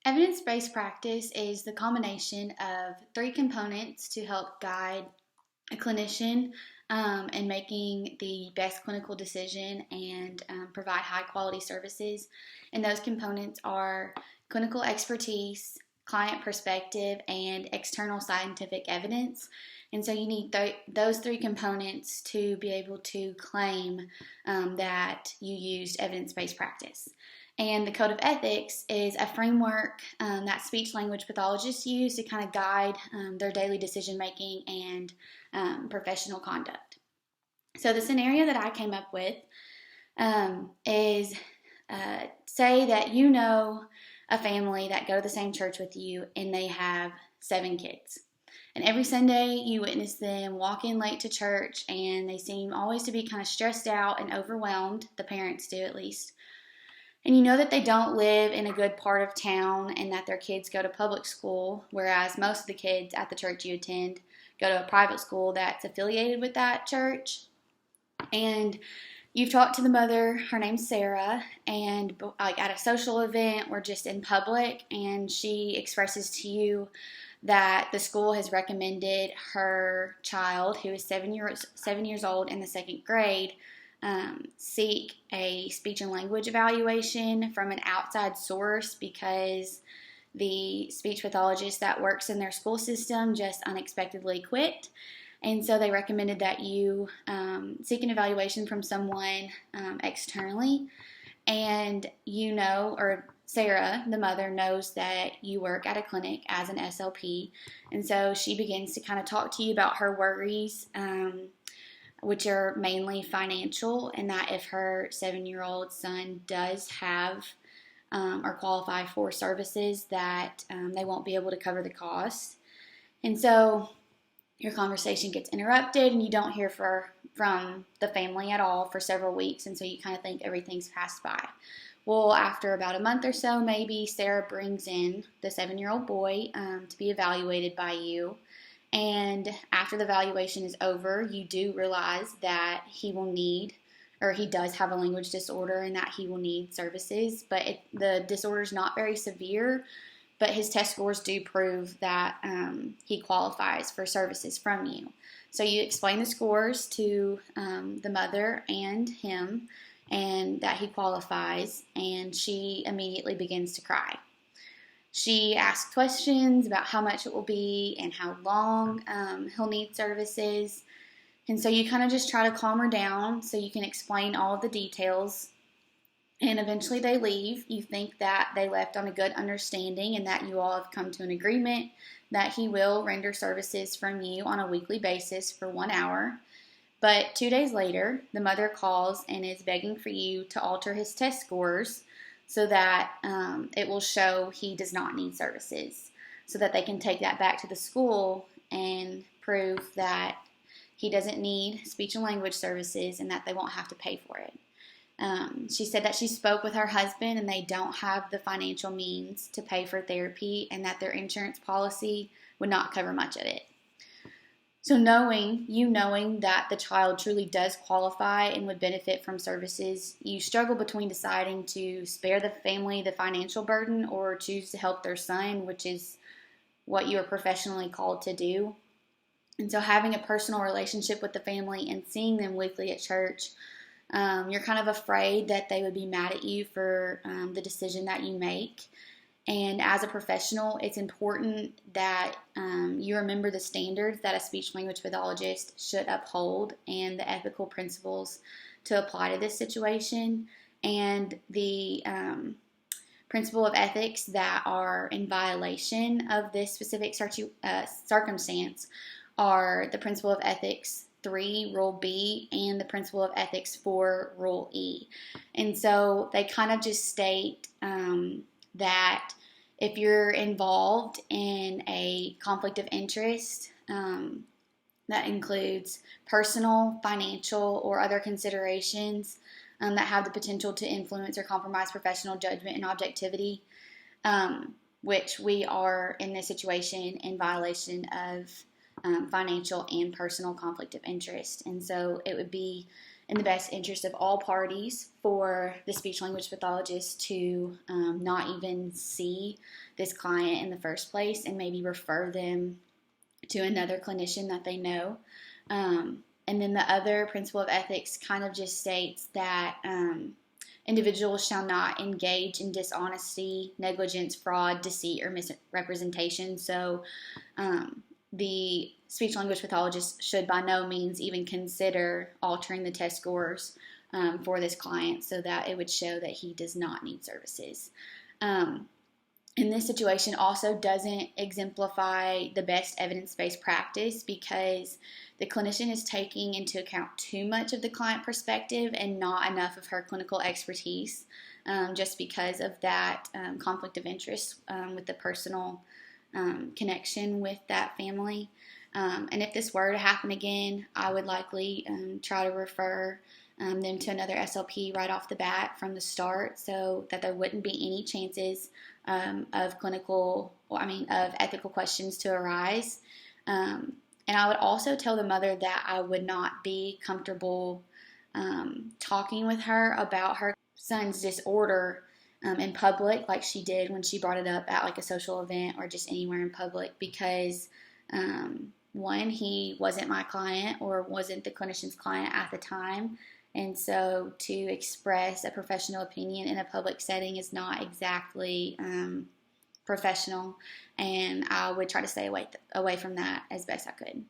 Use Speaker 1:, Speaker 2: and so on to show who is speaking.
Speaker 1: Evidence-based practice is the combination of three components to help guide a clinician in making the best clinical decision and provide high-quality services. And those components are clinical expertise, client perspective, and external scientific evidence. And so you need those three components to be able to claim that you used evidence-based practice. And the Code of Ethics is a framework that speech-language pathologists use to kind of guide their daily decision-making and professional conduct. So the scenario that I came up with is say that you know a family that go to the same church with you and they have 7 kids. And every Sunday you witness them walk in late to church and they seem always to be kind of stressed out and overwhelmed, the parents do at least. And you know that they don't live in a good part of town and that their kids go to public school, whereas most of the kids at the church you attend go to a private school that's affiliated with that church. And you've talked to the mother, her name's Sarah, and like at a social event or just in public, and she expresses to you that the school has recommended her child, who is 7 years old in the 2nd grade, seek a speech and language evaluation from an outside source because the speech pathologist that works in their school system just unexpectedly quit. And so they recommended that you seek an evaluation from someone externally. And you know, or Sarah, the mother, knows that you work at a clinic as an SLP. And so she begins to kind of talk to you about her worries, which are mainly financial, and that if her 7-year-old son does have or qualify for services, that they won't be able to cover the costs. And so your conversation gets interrupted and you don't hear from the family at all for several weeks, and so you kind of think everything's passed by. Well, after about a month or so, maybe Sarah brings in the 7-year-old boy to be evaluated by you. And after the evaluation is over, you do realize that he does have a language disorder and that he will need services. But the disorder is not very severe, but his test scores do prove that he qualifies for services from you. So you explain the scores to the mother and him, and that he qualifies, and she immediately begins to cry. She asks questions about how much it will be and how long he'll need services. And so you kind of just try to calm her down so you can explain all of the details. And eventually they leave. You think that they left on a good understanding and that you all have come to an agreement that he will render services from you on a weekly basis for 1 hour. But 2 days later, the mother calls and is begging for you to alter his test scores so that it will show he does not need services, so that they can take that back to the school and prove that he doesn't need speech and language services and that they won't have to pay for it. She said that she spoke with her husband and they don't have the financial means to pay for therapy and that their insurance policy would not cover much of it. So knowing that the child truly does qualify and would benefit from services, you struggle between deciding to spare the family the financial burden or choose to help their son, which is what you are professionally called to do. And so having a personal relationship with the family and seeing them weekly at church, you're kind of afraid that they would be mad at you for the decision that you make. And as a professional, it's important that you remember the standards that a speech-language pathologist should uphold and the ethical principles to apply to this situation. And the principle of ethics that are in violation of this specific circumstance are the principle of ethics 3, Rule B, and the principle of ethics 4, Rule E. And so they kind of just state that if you're involved in a conflict of interest, that includes personal, financial, or other considerations that have the potential to influence or compromise professional judgment and objectivity, which we are in this situation in violation of financial and personal conflict of interest. And so it would be in the best interest of all parties for the speech language pathologist to not even see this client in the first place and maybe refer them to another clinician that they know. And then the other principle of ethics kind of just states that individuals shall not engage in dishonesty, negligence, fraud, deceit, or misrepresentation. So the speech language pathologist should by no means even consider altering the test scores for this client so that it would show that he does not need services. In this situation also doesn't exemplify the best evidence-based practice because the clinician is taking into account too much of the client perspective and not enough of her clinical expertise, just because of that conflict of interest with the personal connection with that family. And if this were to happen again, I would likely try to refer them to another SLP right off the bat from the start so that there wouldn't be any chances of ethical questions to arise. And I would also tell the mother that I would not be comfortable talking with her about her son's disorder in public like she did when she brought it up at like a social event or just anywhere in public because one, he wasn't my client or wasn't the clinician's client at the time. And so to express a professional opinion in a public setting is not exactly professional. And I would try to stay away from that as best I could.